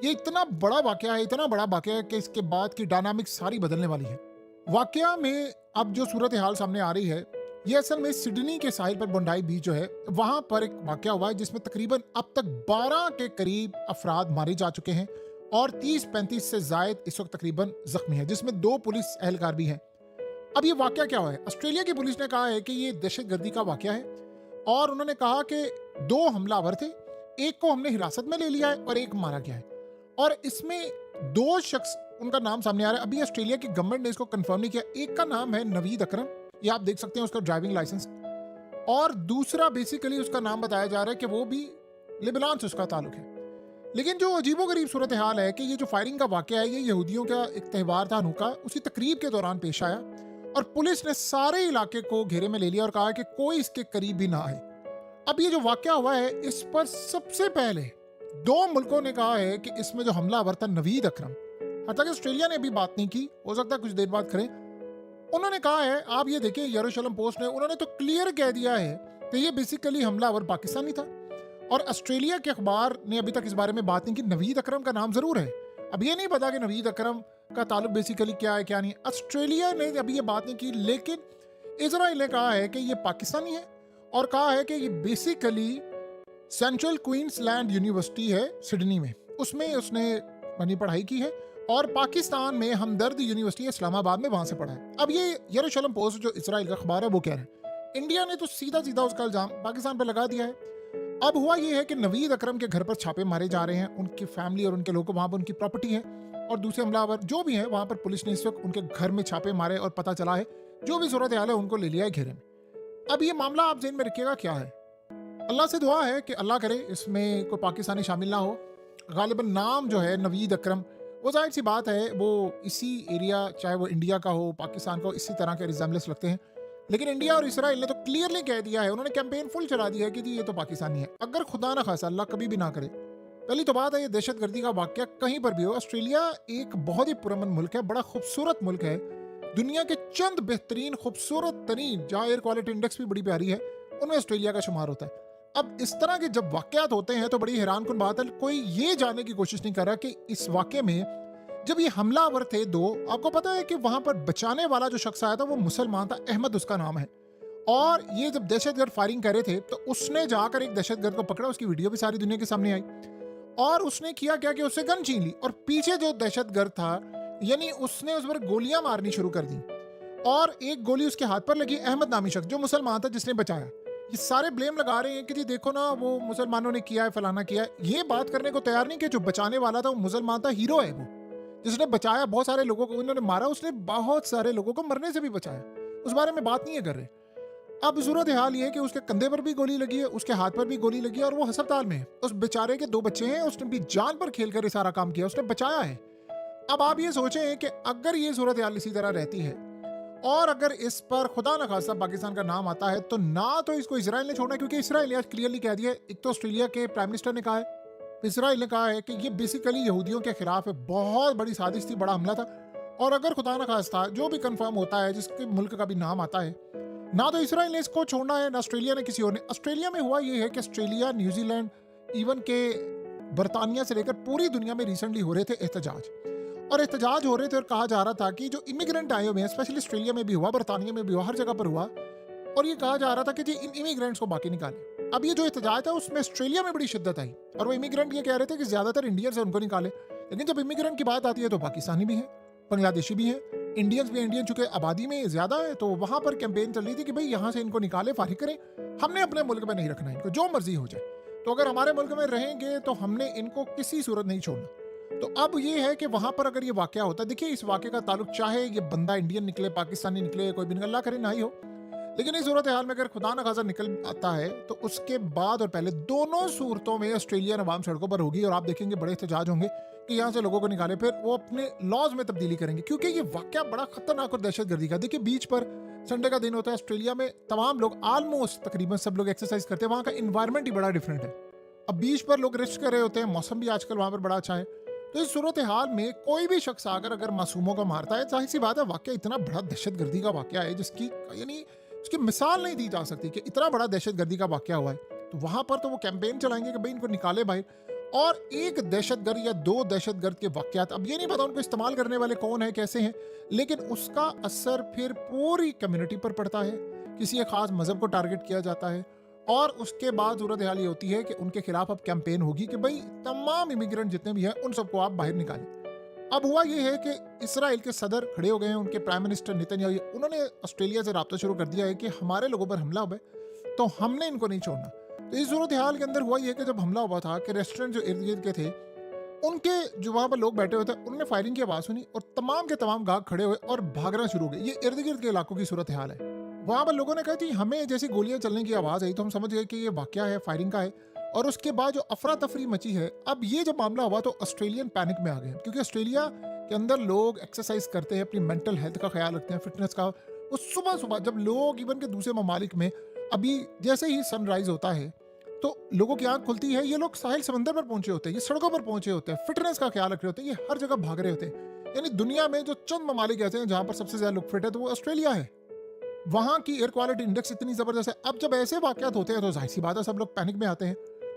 ये इतना बड़ा वाकया है, इतना बड़ा वाकया है कि इसके बाद की डायनामिक सारी बदलने वाली है। वाकया में अब जो सूरत हाल सामने आ रही है, ये असल में सिडनी के साहिल पर बोंडाई बीच जो है, वहां पर एक वाकया हुआ है जिसमें तकरीबन अब तक 12 के करीब अफराद मारे जा चुके हैं और 30-35 से जायद इस वक्त तकरीबन जख्मी है, जिसमें 2 पुलिस एहलकार भी हैं। अब ये वाकया क्या हुआ है? ऑस्ट्रेलिया की पुलिस ने कहा है कि ये दहशतगर्दी का वाकया है और उन्होंने कहा कि 2 हमलावर थे, एक को हमने हिरासत में ले लिया है और एक मारा गया है। और इसमें 2 शख्स उनका नाम सामने आ रहा है। अभी ऑस्ट्रेलिया की गवर्नमेंट ने इसको कंफर्म नहीं किया। एक का नाम है नवीद अकरम, ये आप देख सकते हैं उसका ड्राइविंग लाइसेंस, और दूसरा बेसिकली उसका नाम बताया जा रहा है कि वो भी लिबनान से उसका ताल्लुक है। लेकिन जो अजीबोगरीब सूरत हाल है कि ये जो फायरिंग का वाकया है, ये यहूदियों का एक त्यौहार था हनुका, उसी तकरीब के दौरान पेश आया और पुलिस ने सारे इलाके को घेरे में ले लिया और कहा कि कोई इसके करीब भी ना आए। अब ये जो वाकया हुआ है, इस पर सबसे पहले 2 मुल्कों ने कहा है कि इसमें जो हमलावर था नवीद अकरम, हालांकि ऑस्ट्रेलिया ने अभी बात नहीं की, हो सकता है कुछ देर बाद करें। उन्होंने कहा है, आप ये देखिए यरूशलेम पोस्ट ने, उन्होंने तो क्लियर कह दिया है कि ये बेसिकली हमलावर पाकिस्तानी था। और ऑस्ट्रेलिया के अखबार ने अभी तक इस बारे में बात नहीं की। नवीद अकरम का नाम जरूर है, अब ये नहीं पता कि नवीद अकरम का ताल्लुक बेसिकली क्या है क्या नहीं। ऑस्ट्रेलिया ने अभी ये बात नहीं की, लेकिन इजराइल ने कहा है कि ये पाकिस्तानी है और कहा है कि ये बेसिकली सेंट्रल क्वींसलैंड यूनिवर्सिटी है सिडनी में, उसमें उसने अपनी पढ़ाई की है और पाकिस्तान में हमदर्द यूनिवर्सिटी इस्लामाबाद में वहां से पढ़ा है। अब ये यरूशलेम पोस्ट जो इजराइल का अखबार है वो कह रहे हैं, इंडिया ने तो सीधा सीधा उसका इल्जाम पाकिस्तान पर लगा दिया है। अब हुआ ये है कि नवीद अकरम के घर पर छापे मारे जा रहे हैं, उनकी फैमिली और उनके लोगों, वहां पर उनकी प्रॉपर्टी है और दूसरे हमलावर जो भी हैं वहां पर पुलिस ने इस वक्त उनके घर में छापे मारे और पता चला है जो भी सूरत हाल है उनको ले लिया है घेरे में। अब ये मामला आप जेन में रखिएगा क्या है, अल्लाह से दुआ है कि अल्लाह करे इसमें कोई पाकिस्तानी शामिल ना हो। गालिबन नाम जो है नवीद अकरम, वो जाहिर सी बात है वो इसी एरिया, चाहे वो इंडिया का हो पाकिस्तान का हो, इसी तरह के रिजेम्बलेंस लगते हैं। लेकिन इंडिया और इसराइल ने तो क्लियरली कह दिया है, उन्होंने कैंपेन फुल चला दिया है कि जी ये तो पाकिस्तानी है। अगर खुदा ना खासा अल्लाह कभी भी ना करे, पहली तो बात है ये दहशतगर्दी का वाकया कहीं पर भी हो। ऑस्ट्रेलिया एक बहुत ही पुरअमन मुल्क है, बड़ा खूबसूरत मुल्क है, दुनिया के चंद बेहतरीन खूबसूरत तरीन, जहाँ एयर क्वालिटी इंडेक्स भी बड़ी प्यारी है, उनमें ऑस्ट्रेलिया का शुमार होता है। अब इस तरह के जब वाकयात होते हैं तो बड़ी हैरान कुन बात है, कोई ये जानने की कोशिश नहीं कर रहा कि इस वाकये में जब ये हमलावर थे 2, आपको पता है कि वहां पर बचाने वाला जो शख्स आया था वो मुसलमान था, अहमद उसका नाम है। और ये जब दहशतगर्द फायरिंग कर रहे थे तो उसने जाकर एक दहशतगर्द को पकड़ा, उसकी वीडियो भी सारी दुनिया के सामने आई और उसने किया क्या कि उससे गन छीन ली और पीछे जो दहशतगर्द था, यानी उसने उस पर गोलियां मारनी शुरू कर दी और एक गोली उसके हाथ पर लगी, अहमद नामी शख्स जो मुसलमान था जिसने बचाया। ये सारे ब्लेम लगा रहे हैं कि जी देखो ना वो मुसलमानों ने किया है, फलाना किया है। ये बात करने को तैयार नहीं कि जो बचाने वाला था वो मुसलमान था, हीरो है वो, जिसने बचाया बहुत सारे लोगों को, उन्होंने मारा, उसने बहुत सारे लोगों को मरने से भी बचाया, उस बारे में बात नहीं है कर रहे। अब सूरत हाल ये है कि उसके कंधे पर भी गोली लगी है, उसके हाथ पर भी गोली लगी है और वो अस्पताल में है। उस बेचारे के 2 बच्चे हैं, उसने भी जान पर खेलकर ये सारा काम किया, उसने बचाया है। अब आप ये सोचें कि अगर ये सूरत हाल इसी तरह रहती है और अगर इस पर खुदा न खासा पाकिस्तान का नाम आता है तो ना तो इसको इसराइल ने छोड़ना, क्योंकि इसराइल ने आज क्लियरली कह दिया, एक तो ऑस्ट्रेलिया के प्राइम मिनिस्टर ने कहा है, इसराइल ने कहा है कि ये बेसिकली यहूदियों के खिलाफ है, बहुत बड़ी साजिश थी, बड़ा हमला था। और अगर खुदा न खास्ता जो भी कंफर्म होता है जिसके मुल्क का भी नाम आता है, ना तो इसराइल ने इसको छोड़ना है ना ऑस्ट्रेलिया ने किसी और ने। ऑस्ट्रेलिया में हुआ ये है कि ऑस्ट्रेलिया, न्यूजीलैंड, इवन के बरतानिया से लेकर पूरी दुनिया में रिसेंटली हो रहे थे एहतजाज, और एहतजाज हो रहे थे और कहा जा रहा था कि जो इमिग्रेंट आए हुए हैं, स्पेशली ऑस्ट्रेलिया में भी हुआ, बरतानिया में भी हुआ, हर जगह पर हुआ, और ये कहा जा रहा था कि जी इन इमिग्रेंट्स को बाकी निकाले। अब ये जो एहतजाज था उसमें ऑस्ट्रेलिया में बड़ी शिद्दत आई और वो इमिग्रेंट ये कह रहे थे कि ज्यादातर इंडियंस है उनको निकाले, लेकिन जब इमिग्रेंट की बात आती है तो पाकिस्तानी भी है, बांग्लादेशी भी है, इंडियंस भी। इंडियन चूंकि आबादी में ज्यादा है तो वहां पर कैंपेन चल रही थी कि भाई यहाँ से इनको निकाले, फारिग करें, हमने अपने मुल्क में नहीं रखना है इनको, जो मर्जी हो जाए, तो अगर हमारे मुल्क में रहेंगे तो हमने इनको किसी सूरत नहीं छोड़ना। तो अब ये है कि वहां पर अगर ये वाकया होता है, देखिए इस वाकये का ताल्लुक चाहे ये बंदा इंडियन निकले, पाकिस्तानी निकले, कोई भी निकल, अल्लाह करे ना ही हो, लेकिन इस सूरत हाल में अगर खुदा न खासा निकल आता है तो उसके बाद और पहले दोनों सूरतों में ऑस्ट्रेलियन अवाम सड़कों पर होगी और आप देखेंगे बड़े एहतजाज होंगे कि यहाँ से लोगों को निकाले, फिर वो अपने लॉज में तब्दीली करेंगे, क्योंकि ये वाकया बड़ा खतरनाक और दहशतगर्दी का। देखिए बीच पर संडे का दिन होता है, ऑस्ट्रेलिया में तमाम लोग, ऑलमोस्ट तकरीबन सब लोग एक्सरसाइज करते हैं, वहाँ का इन्वायरमेंट ही बड़ा डिफरेंट है। अब बीच पर लोग रेस्ट कर रहे होते हैं, मौसम भी आजकल वहाँ पर बड़ा अच्छा है, तो इस सूरत हाल में कोई भी शख्स आकर अगर मासूमों को मारता है, जाहिर सी बात है वाकया इतना बड़ा दहशतगर्दी का वाकया है जिसकी यानी उसकी मिसाल नहीं दी जा सकती कि इतना बड़ा दहशतगर्दी का वाकया हुआ है। तो वहां पर तो वो कैंपेन चलाएंगे कि भाई इनको निकाले भाई, और एक दहशतगर्द या दो दहशतगर्द के वाकयात, अब ये नहीं पता उनको इस्तेमाल करने वाले कौन है, कैसे हैं, लेकिन उसका असर फिर पूरी कम्युनिटी पर पड़ता है। किसी एक खास मजहब को टारगेट किया जाता है और उसके बाद सूरत हाल ये होती है कि उनके खिलाफ अब कैंपेन होगी कि भाई तमाम इमिग्रेंट जितने भी हैं उन सबको आप बाहर निकालें। अब हुआ ये है कि इसराइल के सदर खड़े हो गए हैं, उनके प्राइम मिनिस्टर नेतन्याहू, उन्होंने ऑस्ट्रेलिया से रब्ता शुरू कर दिया है कि हमारे लोगों पर हमला हुआ है तो हमने इनको नहीं छोड़ना। तो इस सूरत हाल के अंदर हुआ ये कि जब हमला हुआ था कि रेस्टोरेंट जो इर्द गिर्द के थे, उनके जो वहाँ पर लोग बैठे हुए थे, उन्होंने फायरिंग की आवाज़ सुनी और तमाम के तमाम गाहक खड़े हुए और भागना शुरू हो गए। ये इर्द गिर्द के इलाकों की सूरत हाल है। वहाँ पर लोगों ने कहा कि हमें जैसी गोलियां चलने की आवाज़ आई तो हम समझ गए कि ये वाकया है, फायरिंग का है। और उसके बाद जो अफरा तफरी मची है, अब ये जब मामला हुआ तो ऑस्ट्रेलियन पैनिक में आ गए, क्योंकि ऑस्ट्रेलिया के अंदर लोग एक्सरसाइज करते हैं, अपनी मेंटल हेल्थ का ख्याल रखते हैं, फिटनेस का। उस सुबह सुबह जब लोग इवन के दूसरे ममालिक में अभी जैसे ही सनराइज होता है तो लोगों की आंख खुलती है, ये लोग साहिल समंदर पर पहुंचे होते हैं, ये सड़कों पर पहुंचे होते हैं, फिटनेस का ख्याल रख रहे होते हैं, ये हर जगह भाग रहे होते हैं। यानी दुनिया में जो चंद ममालिक ऐसे हैं जहां पर सबसे ज्यादा लोग फिट है तो वो ऑस्ट्रेलिया है। वहां की एयर क्वालिटी इंडेक्स इतनी जबरदस्त है। अब जब ऐसे वाकयात होते हैं तो जाहिर सी बात है सब लोग पैनिक में आते हैं।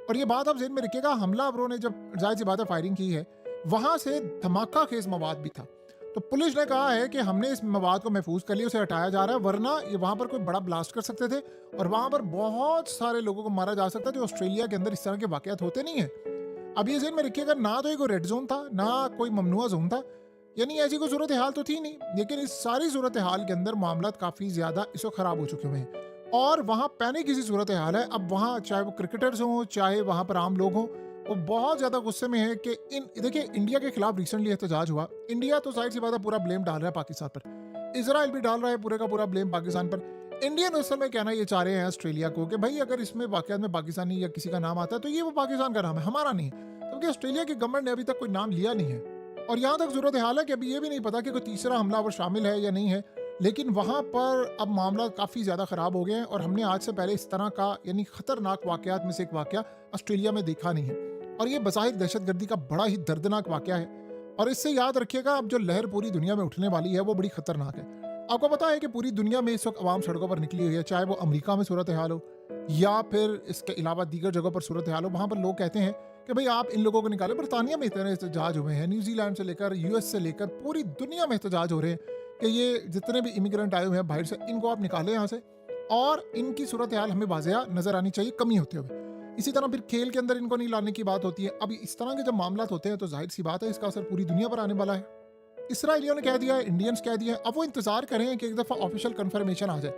और ये बात आप ज़हन में रखिएगा, हमलावरों ने जब जाहिर सी बात है फायरिंग की है, वहां से धमाका खेज मवाद भी था। तो पुलिस ने कहा है कि हमने इस मवाद को महफूज कर लिया, उसे हटाया जा रहा है, वरना ये वहां पर कोई बड़ा ब्लास्ट कर सकते थे और वहां पर बहुत सारे लोगों को मारा जा सकता है, जो ऑस्ट्रेलिया के अंदर इस तरह के वाकयात होते नहीं है। अब ये ज़हन में रखिएगा, ना तो ये कोई रेड जोन था, ना कोई ममनुआ जोन था, यानी ऐसी कोई सूरत हाल तो थी नहीं। लेकिन इस सारी सूरत हाल के अंदर मामला काफ़ी ज़्यादा इस वक्त ख़राब हो चुके हुए हैं और वहाँ पैनिक की सूरत हाल है। अब वहाँ चाहे वो क्रिकेटर्स हों, चाहे वहाँ पर आम लोग हों, वो बहुत ज़्यादा गुस्से में है कि देखिए इंडिया के खिलाफ रिसेंटली एहतजाज हुआ। इंडिया तो जाहिर सी बात है पूरा ब्लेम डाल रहा है पाकिस्तान पर, इसराइल भी डाल रहा है पूरे का पूरा ब्लेम पाकिस्तान पर। इंडियन असल में कहना ये चाह रहे हैं ऑस्ट्रेलिया को कि भाई अगर इसमें वाकयात में पाकिस्तानी या किसी का नाम आता है तो ये वो पाकिस्तान का नाम है, हमारा नहीं है, क्योंकि ऑस्ट्रेलिया की गवर्नमेंट ने अभी तक कोई नाम लिया नहीं है। और यहाँ तक सूरत हाल है कि अभी ये भी नहीं पता कि कोई तीसरा हमलावर शामिल है या नहीं है। लेकिन वहाँ पर अब मामला काफ़ी ज़्यादा ख़राब हो गए हैं और हमने आज से पहले इस तरह का यानी ख़तरनाक वाकयात में से एक वाकया ऑस्ट्रेलिया में देखा नहीं है। और ये बज़ाहिर दहशतगर्दी का बड़ा ही दर्दनाक वाकया है। और इससे याद रखिएगा, अब जो लहर पूरी दुनिया में उठने वाली है वो बड़ी ख़तरनाक है। आपको पता है कि पूरी दुनिया में इस वक्त आवाम सड़कों पर निकली हुई है, चाहे वो अमेरिका में सूरत हाल हो या फिर इसके अलावा दीगर जगहों पर सूरत हाल हो। वहाँ पर लोग कहते हैं कि भाई आप इन लोगों को निकालें। बरतानिया में इतने एहतजाज हुए हैं, न्यूजीलैंड से लेकर यूएस से लेकर पूरी दुनिया में एहतजाज हो रहे हैं कि ये जितने भी इमिग्रेंट आए हुए हैं बाहर से, इनको आप निकालें यहाँ से और इनकी सूरत हाल हमें वाज़ेह नज़र आनी चाहिए कमी होते हुए। इसी तरह फिर खेल के अंदर इनको नहीं लाने की बात होती है। अभी इस तरह के जब मामला होते हैं तो जाहिर सी बात है इसका असर पूरी दुनिया पर आने वाला है। इसराइलियों ने कह दिया है, इंडियंस कह दिया है, अब वो इंतजार करें कि एक दफ़ा ऑफिशियल कंफर्मेशन आ जाए